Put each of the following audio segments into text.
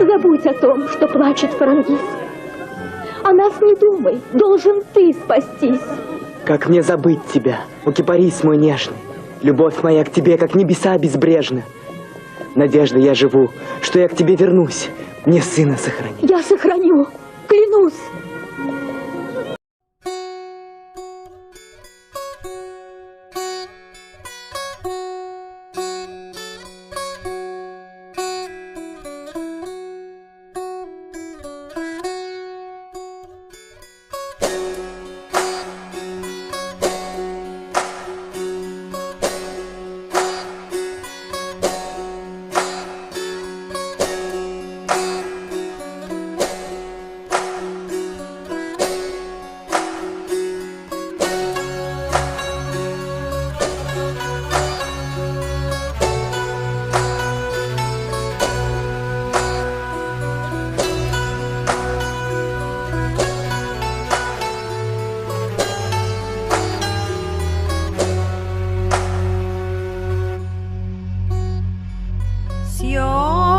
Забудь о том, что плачет Фарангис. О нас не думай, должен ты спастись. Как мне забыть тебя, о кипарис мой нежный? Любовь моя к тебе, как небеса безбрежна. Надеждой я живу, что я к тебе вернусь. Мне сына сохрани. Я сохраню, клянусь.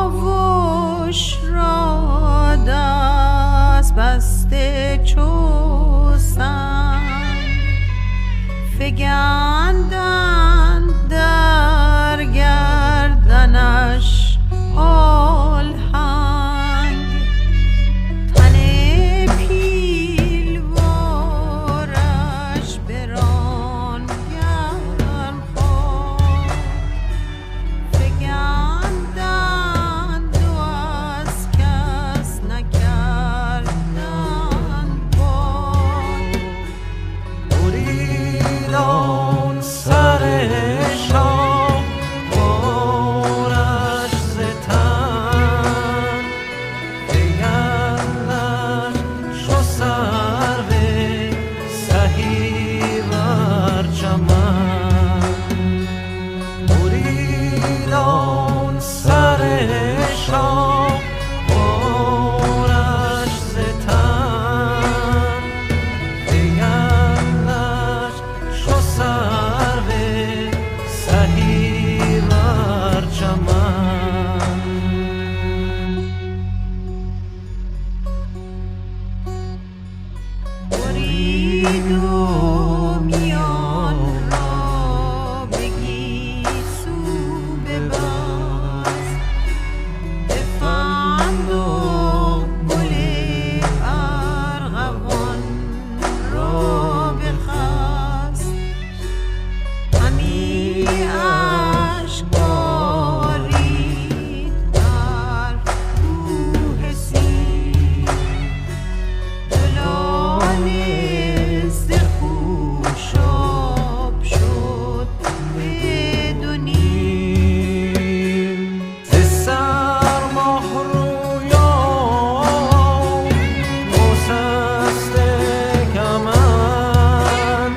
سیاوش را دست بسته چو سنگ فگندند در گردنش آلهنگ تن پیلوارش بران گرم خاک فگندند و از کس نکردند پاک بریدان سر شام بارش ز تن فگندش شو سرو سهی بر چمن بریدان سر شام بارش ز تن فگندش شو سرو سهی بر چمن برید و میان را به گیسو ببست بفند و گل ارغوان را بخست همی اشک بارید بر کوه سیر دلانه ز خوشاب شد به دو نیم ز سرماه رویان گسسته کمند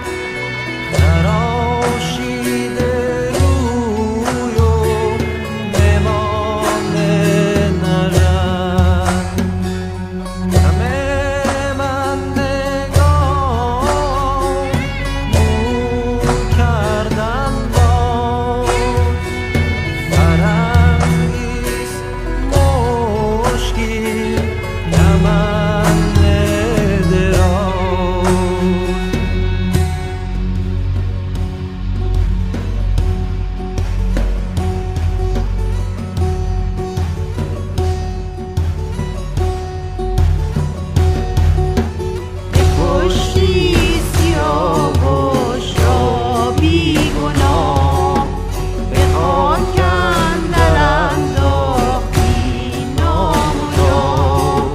تراشیده روی و بمانده نژند همه بندگان مو کردن باز فرنگیز مشکی کمند دراز کشتی سیاوش را بیگناه به خاک اندر انداختی نام و جاه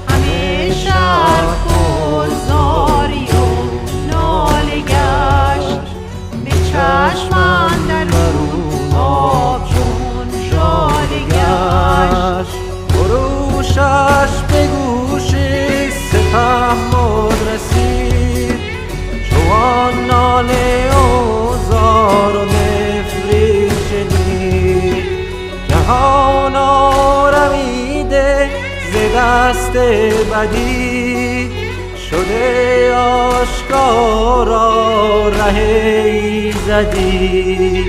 همه شرق و زاری و ناله گشت به چشم اندرون آب چون ژاله گشت خروشش به گوش سپهبد رسید چون ناله و زار و نفرین شنید جهان آرمیده ز دست بدی شده آشکارا ره ایزدی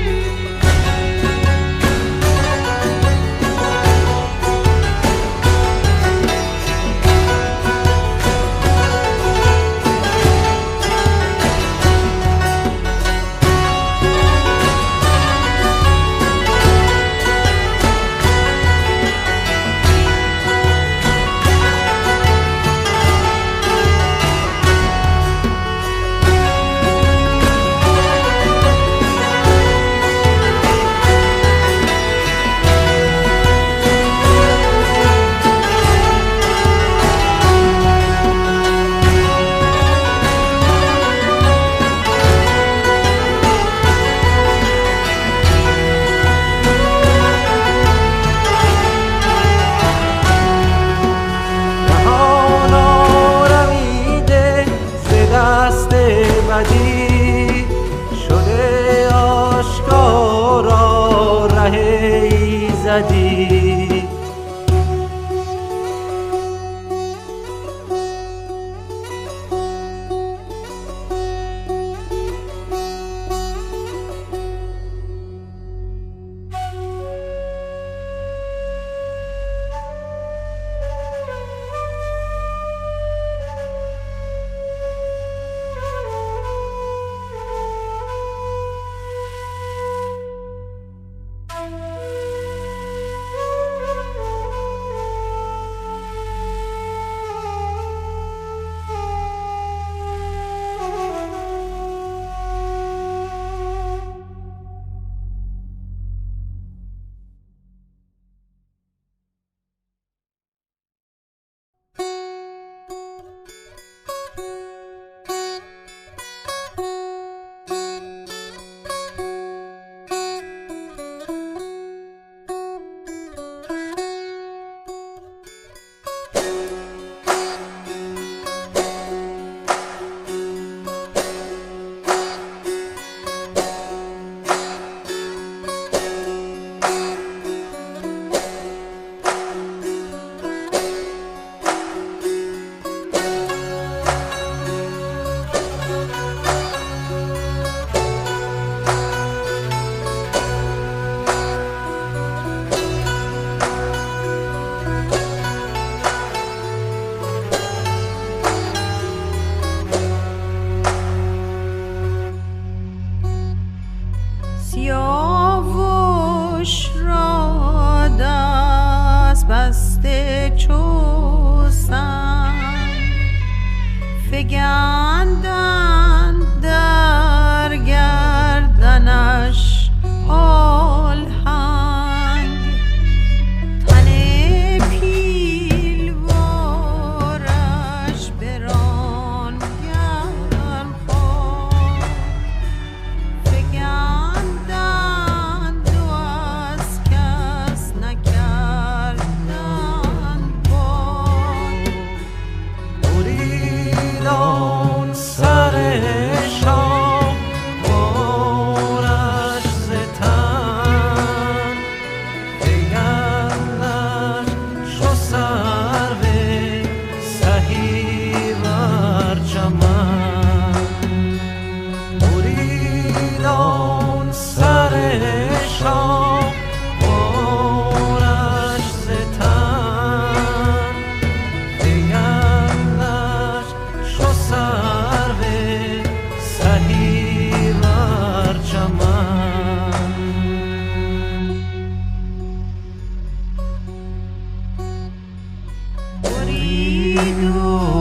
میدونم